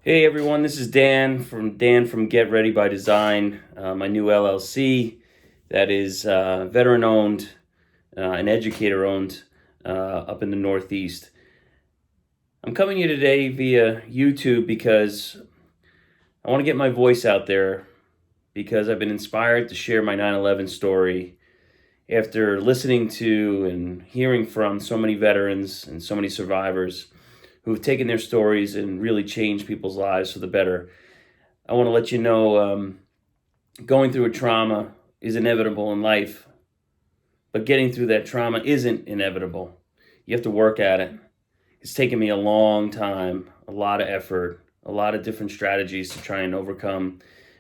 Hey everyone, this is Dan from Get Ready by Design, my new LLC that is veteran owned and educator owned up in the Northeast. I'm coming here today via YouTube because I want to get my voice out there because I've been inspired to share my 9/11 story after listening to and hearing from so many veterans and so many survivors who've taken their stories and really changed people's lives for the better. I want to let you know going through a trauma is inevitable in life, but getting through that trauma isn't inevitable. You have to work at it. It's taken me a long time, a lot of effort, a lot of different strategies to try and overcome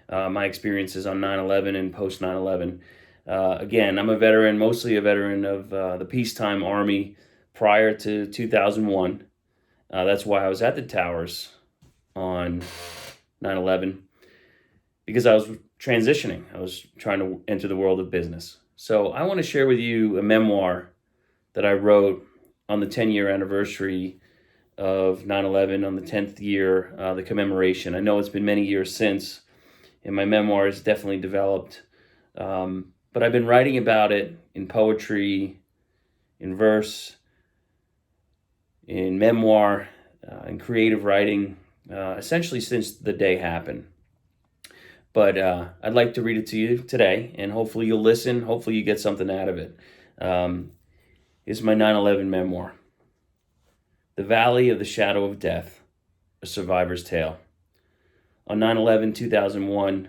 my experiences on 9/11 and post 9/11. Again, I'm a veteran, mostly a veteran of the peacetime Army prior to 2001. That's why I was at the towers on 9/11, because I was transitioning. I was trying to enter the world of business. So I want to share with you a memoir that I wrote on the 10-year anniversary of 9/11, on the 10th year, the commemoration. I know it's been many years since, and my memoir has definitely developed. But I've been writing about it in poetry, in verse, in memoir, in creative writing, essentially since the day happened. But I'd like to read it to you today, and hopefully you'll listen. Hopefully you get something out of it. It's my 9/11 memoir. The Valley of the Shadow of Death, a Survivor's Tale. On 9/11, 2001,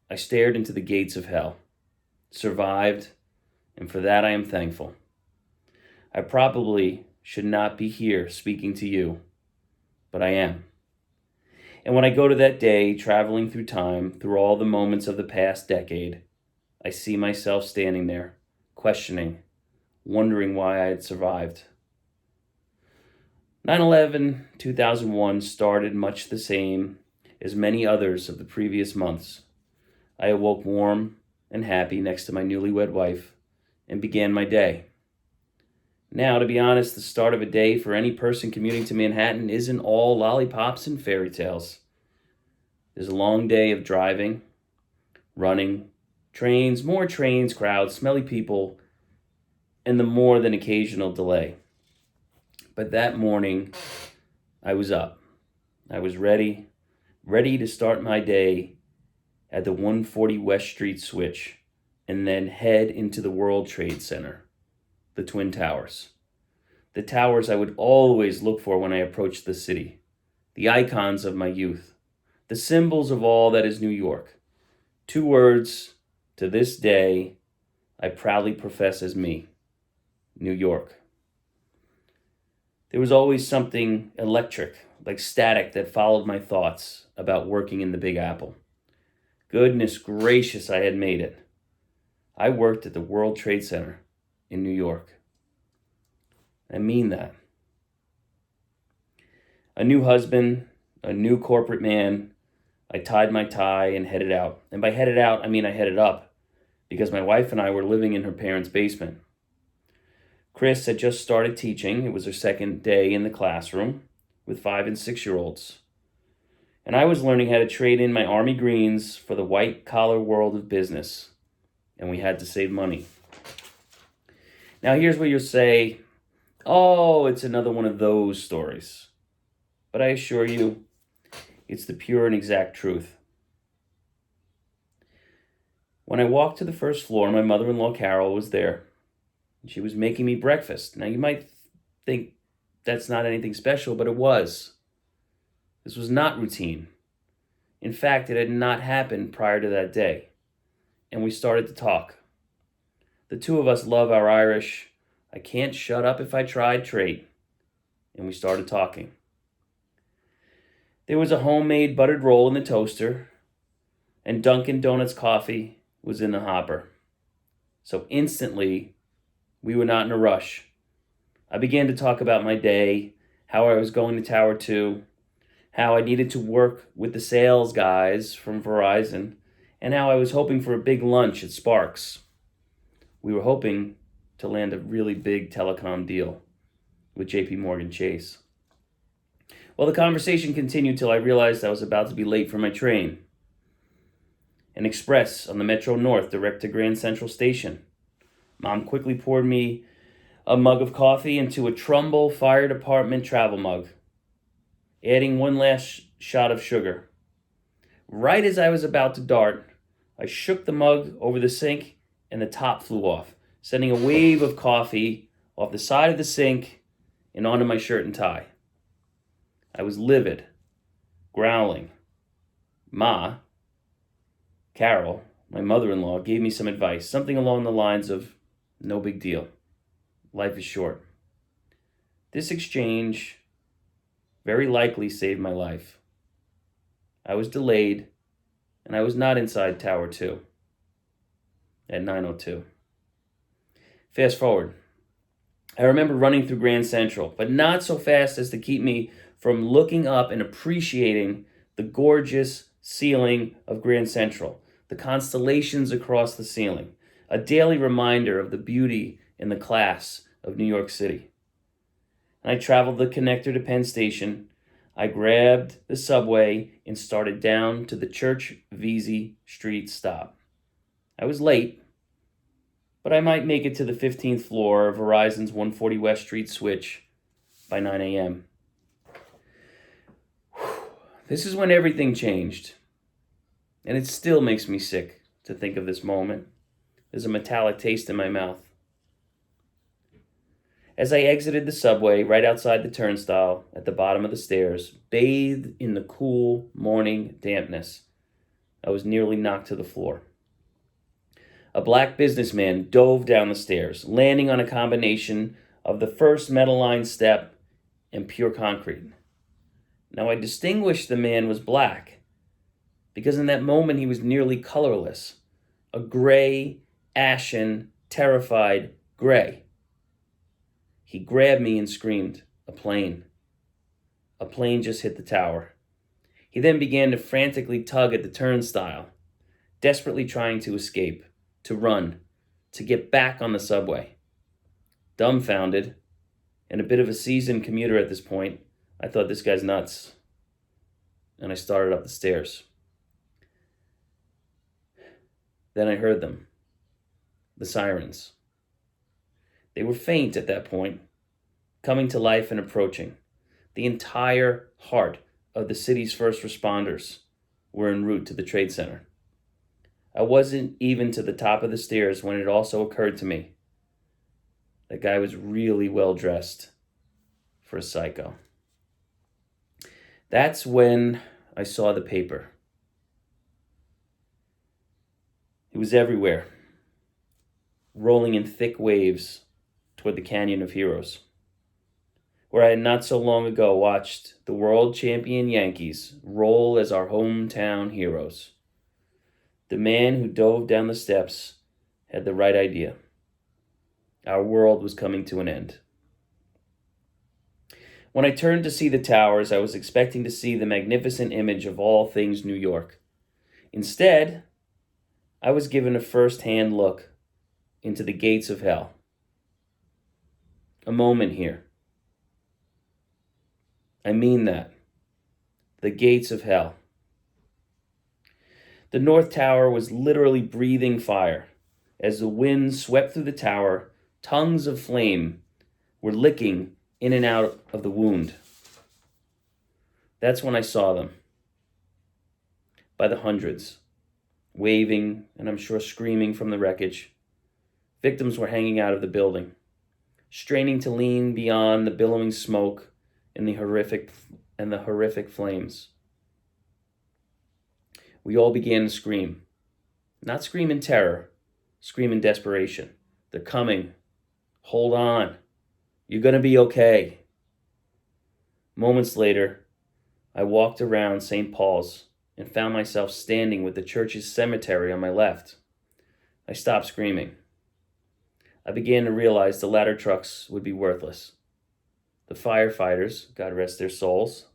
I stared into the gates of hell, survived, and for that I am thankful. I probably should not be here speaking to you, but I am. And when I go to that day, traveling through time, through all the moments of the past decade, I see myself standing there, questioning, wondering why I had survived. 9/11, 2001 started much the same as many others of the previous months. I awoke warm and happy next to my newlywed wife and began my day. Now, to be honest, the start of a day for any person commuting to Manhattan isn't all lollipops and fairy tales. There's a long day of driving, running, trains, more trains, crowds, smelly people, and the more than occasional delay. But that morning, I was up. I was ready to start my day at the 140 West Street switch and then head into the World Trade Center, the Twin Towers. The towers I would always look for when I approached the city, the icons of my youth, the symbols of all that is New York. Two words to this day I proudly profess as me: New York. There was always something electric, like static, that followed my thoughts about working in the Big Apple. Goodness gracious, I had made it. I worked at the World Trade Center in New York. I mean that. A new husband, a new corporate man. I tied my tie and headed out. And by headed out, I mean I headed up, because my wife and I were living in her parents' basement. Chris had just started teaching. It was her second day in the classroom with 5 and 6-year-olds. And I was learning how to trade in my Army greens for the white-collar world of business. And we had to save money. Now here's where you'll say, oh, it's another one of those stories. But I assure you, it's the pure and exact truth. When I walked to the first floor, my mother-in-law, Carol, was there. She was making me breakfast. Now, you might think that's not anything special, but it was. This was not routine. In fact, it had not happened prior to that day. And we started to talk. The two of us love our Irish, I can't shut up if I tried trait. And we started talking. There was a homemade buttered roll in the toaster, and Dunkin' Donuts coffee was in the hopper. So instantly, we were not in a rush. I began to talk about my day, how I was going to Tower 2, how I needed to work with the sales guys from Verizon, and how I was hoping for a big lunch at Sparks. We were hoping to land a really big telecom deal with JP Morgan Chase. Well, the conversation continued till I realized I was about to be late for my train. An express on the Metro North direct to Grand Central Station. Mom quickly poured me a mug of coffee into a Trumbull Fire Department travel mug, adding one last shot of sugar. Right as I was about to dart, I shook the mug over the sink and the top flew off, sending a wave of coffee off the side of the sink and onto my shirt and tie. I was livid, growling. Carol, my mother-in-law, gave me some advice, something along the lines of, no big deal. Life is short. This exchange very likely saved my life. I was delayed, and I was not inside Tower 2 at 9:02. Fast forward. I remember running through Grand Central, but not so fast as to keep me from looking up and appreciating the gorgeous ceiling of Grand Central, the constellations across the ceiling, a daily reminder of the beauty and the class of New York City. And I traveled the connector to Penn Station. I grabbed the subway and started down to the Church Vesey Street stop. I was late, but I might make it to the 15th floor of Verizon's 140 West Street switch by 9 a.m. This is when everything changed, and it still makes me sick to think of this moment. There's a metallic taste in my mouth. As I exited the subway right outside the turnstile at the bottom of the stairs, bathed in the cool morning dampness, I was nearly knocked to the floor. A black businessman dove down the stairs, landing on a combination of the first metal-lined step and pure concrete. Now, I distinguished the man was black because in that moment he was nearly colorless, a gray, ashen, terrified gray. He grabbed me and screamed, "A plane." A plane just hit the tower. He then began to frantically tug at the turnstile, desperately trying to escape, to run, to get back on the subway. Dumbfounded, and a bit of a seasoned commuter at this point, I thought, this guy's nuts. And I started up the stairs. Then I heard them, the sirens. They were faint at that point, coming to life and approaching. The entire heart of the city's first responders were en route to the Trade Center. I wasn't even to the top of the stairs when it also occurred to me that guy was really well dressed for a psycho. That's when I saw the paper. It was everywhere, rolling in thick waves toward the Canyon of Heroes, where I had not so long ago watched the world champion Yankees roll as our hometown heroes. The man who dove down the steps had the right idea. Our world was coming to an end. When I turned to see the towers, I was expecting to see the magnificent image of all things New York. Instead, I was given a first-hand look into the gates of hell. A moment here. I mean that. The gates of hell. The North Tower was literally breathing fire. As the wind swept through the tower, tongues of flame were licking in and out of the wound. That's when I saw them. By the hundreds, waving and I'm sure screaming from the wreckage. Victims were hanging out of the building, straining to lean beyond the billowing smoke and the horrific flames. We all began to scream. Not scream in terror, scream in desperation. They're coming. Hold on. You're going to be okay. Moments later, I walked around St. Paul's and found myself standing with the church's cemetery on my left. I stopped screaming. I began to realize the ladder trucks would be worthless. The firefighters, God rest their souls,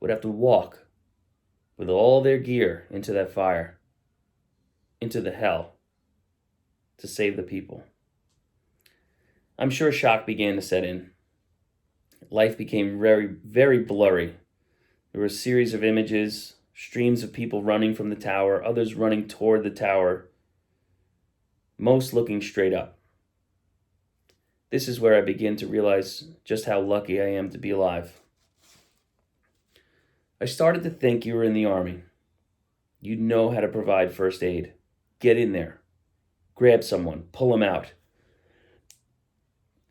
would have to walk with all their gear into that fire, into the hell, to save the people. I'm sure shock began to set in. life became very, very blurry. There were a series of images, streams of people running from the tower, others running toward the tower, most looking straight up. This is where I begin to realize just how lucky I am to be alive. I started to think you were in the Army. You know how to provide first aid. Get in there. Grab someone. Pull them out.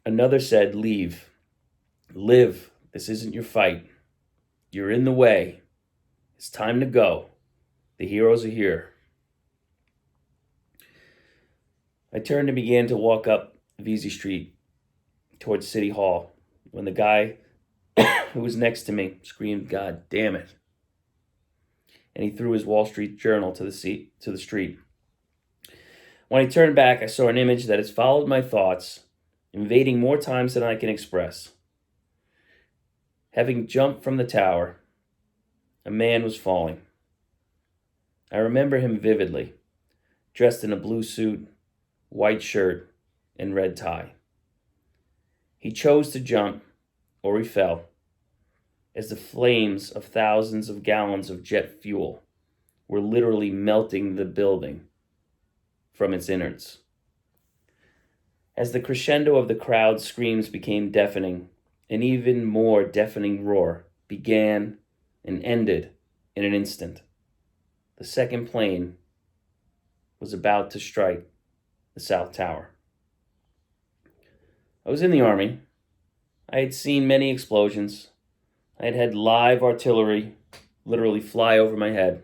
Another said, leave. Live. This isn't your fight. You're in the way. It's time to go. The heroes are here. I turned and began to walk up Vesey Street towards City Hall when the guy who was next to me screamed, "God damn it." And he threw his Wall Street Journal to the street. When I turned back, I saw an image that has followed my thoughts, invading more times than I can express. Having jumped from the tower, a man was falling. I remember him vividly, dressed in a blue suit, white shirt, and red tie. He chose to jump, or he fell, as the flames of thousands of gallons of jet fuel were literally melting the building from its innards. As the crescendo of the crowd's screams became deafening, an even more deafening roar began and ended in an instant. The second plane was about to strike the South Tower. I was in the Army. I had seen many explosions. I had had live artillery literally fly over my head.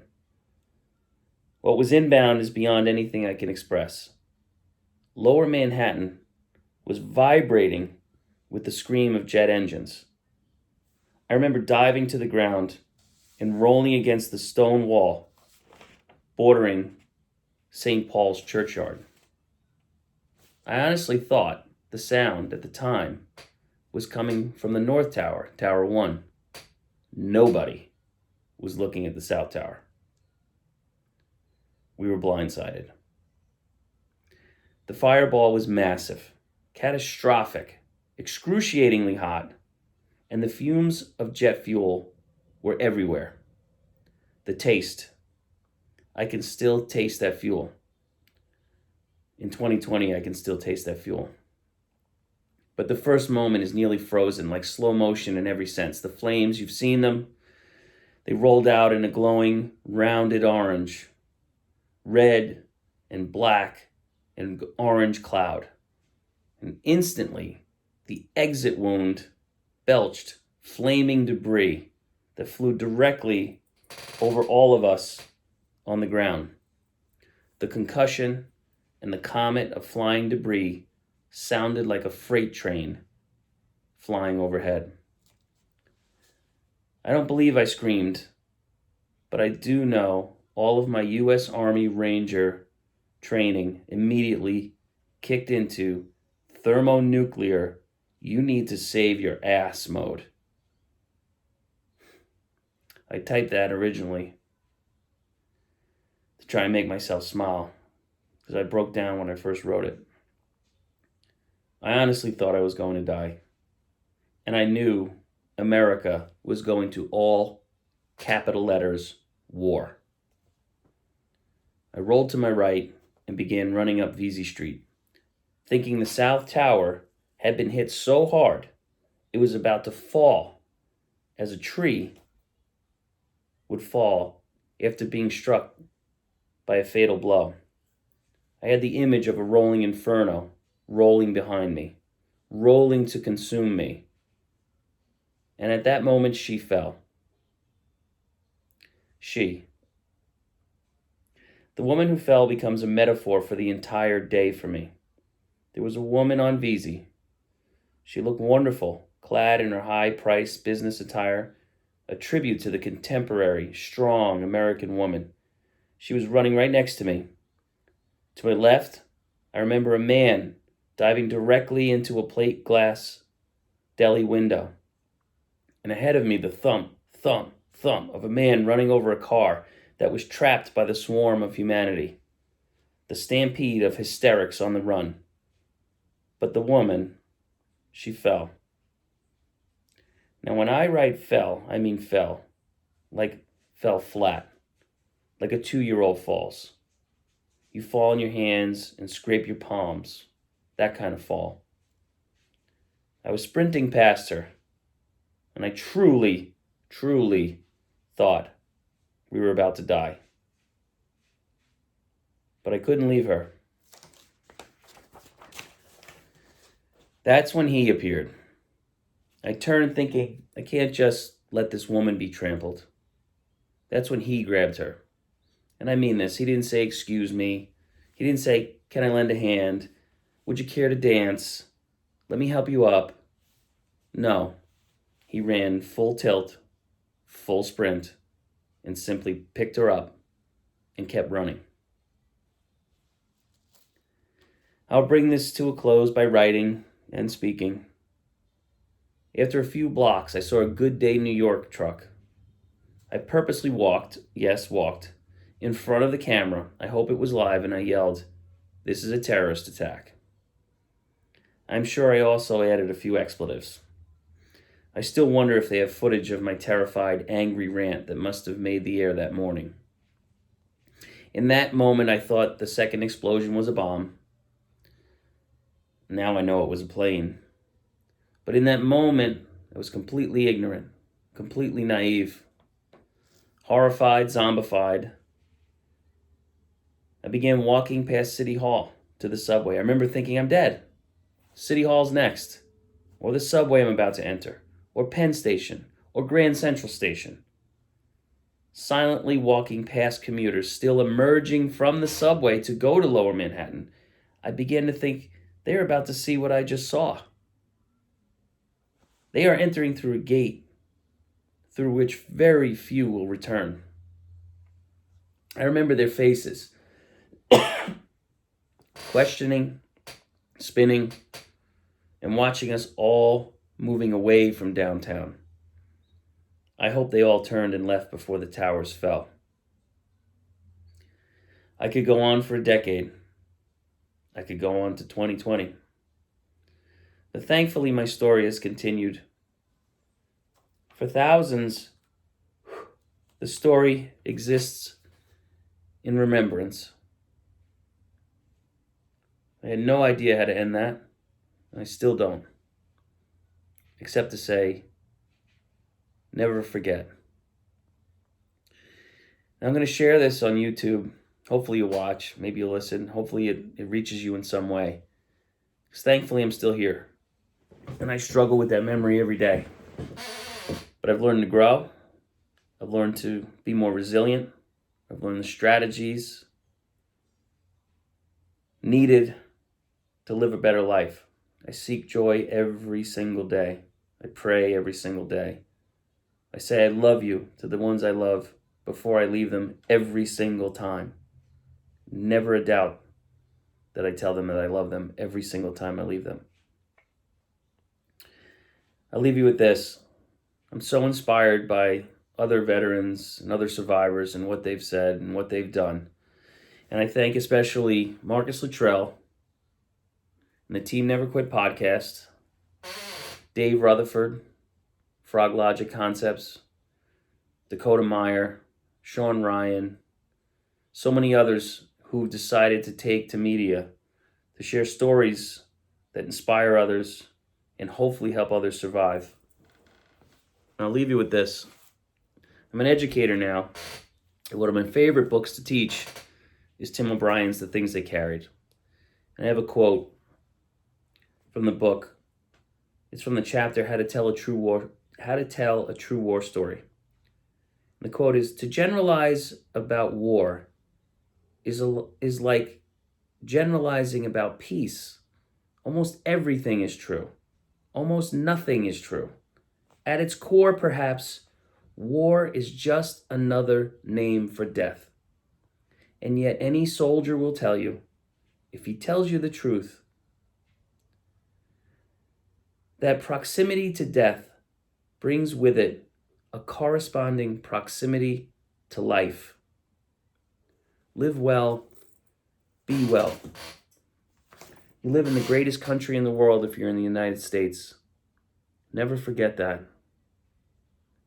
What was inbound is beyond anything I can express. Lower Manhattan was vibrating with the scream of jet engines. I remember diving to the ground and rolling against the stone wall bordering St. Paul's churchyard. I honestly thought the sound at the time was coming from the North Tower, Tower 1. Nobody was looking at the South Tower. We were blindsided. The fireball was massive, catastrophic, excruciatingly hot, and the fumes of jet fuel were everywhere. The taste. I can still taste that fuel. In 2020, I can still taste that fuel. But the first moment is nearly frozen, like slow motion in every sense. The flames, you've seen them. They rolled out in a glowing, rounded orange, red and black and orange cloud. And instantly, the exit wound belched flaming debris that flew directly over all of us on the ground. The concussion and the comet of flying debris sounded like a freight train flying overhead. I don't believe I screamed, but I do know all of my U.S. Army Ranger training immediately kicked into thermonuclear, you need to save your ass mode. I typed that originally to try and make myself smile, because I broke down when I first wrote it. I honestly thought I was going to die. And I knew America was going to all capital letters war. I rolled to my right and began running up Vesey Street, thinking the South Tower had been hit so hard it was about to fall, as a tree would fall after being struck by a fatal blow. I had the image of a rolling inferno rolling behind me, rolling to consume me. And at that moment, she fell. She. The woman who fell becomes a metaphor for the entire day for me. There was a woman on Vesey. She looked wonderful, clad in her high-priced business attire, a tribute to the contemporary, strong American woman. She was running right next to me. To my left, I remember a man diving directly into a plate glass deli window. And ahead of me, the thump, thump, thump of a man running over a car that was trapped by the swarm of humanity. The stampede of hysterics on the run. But the woman, she fell. Now, when I write fell, I mean fell, like fell flat, like a 2-year-old falls. You fall on your hands and scrape your palms, that kind of fall. I was sprinting past her, and I truly, truly thought we were about to die. But I couldn't leave her. That's when he appeared. I turned thinking, I can't just let this woman be trampled. That's when he grabbed her. And I mean this. He didn't say, excuse me. He didn't say, can I lend a hand? Would you care to dance? Let me help you up. No. He ran full tilt, full sprint, and simply picked her up and kept running. I'll bring this to a close by writing and speaking. After a few blocks, I saw a Good Day New York truck. I purposely walked, in front of the camera. I hope it was live, and I yelled, "This is a terrorist attack." I'm sure I also added a few expletives. I still wonder if they have footage of my terrified, angry rant that must have made the air that morning. In that moment, I thought the second explosion was a bomb. Now I know it was a plane. But in that moment, I was completely ignorant, completely naive, horrified, zombified. I began walking past City Hall to the subway. I remember thinking, I'm dead. City Hall's next, or the subway I'm about to enter, or Penn Station, or Grand Central Station. Silently walking past commuters still emerging from the subway to go to Lower Manhattan, I began to think they're about to see what I just saw. They are entering through a gate through which very few will return. I remember their faces, questioning, spinning, and watching us all moving away from downtown. I hope they all turned and left before the towers fell. I could go on for a decade. I could go on to 2020. But thankfully, my story has continued. For thousands, the story exists in remembrance. I had no idea how to end that. I still don't. Except to say, never forget. Now, I'm going to share this on YouTube. Hopefully you'll watch. Maybe you'll listen. Hopefully it reaches you in some way. Because thankfully I'm still here. And I struggle with that memory every day. But I've learned to grow. I've learned to be more resilient. I've learned the strategies needed to live a better life. I seek joy every single day. I pray every single day. I say I love you to the ones I love before I leave them every single time. Never a doubt that I tell them that I love them every single time I leave them. I'll leave you with this. I'm so inspired by other veterans and other survivors and what they've said and what they've done. And I thank especially Marcus Luttrell and the Team Never Quit podcast, Dave Rutherford, Frog Logic Concepts, Dakota Meyer, Sean Ryan, so many others who've decided to take to media to share stories that inspire others and hopefully help others survive. And I'll leave you with this. I'm an educator now, and one of my favorite books to teach is Tim O'Brien's The Things They Carried. And I have a quote from the book. It's from the chapter How to Tell a True War Story. The quote is, "To generalize about war is like generalizing about peace. Almost everything is true. Almost nothing is true. At its core, perhaps, war is just another name for death. And yet any soldier will tell you, if he tells you the truth, that proximity to death brings with it a corresponding proximity to life. Live well, be well. You live in the greatest country in the world if you're in the United States. Never forget that.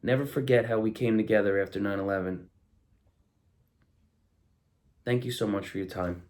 Never forget how we came together after 9/11. Thank you so much for your time.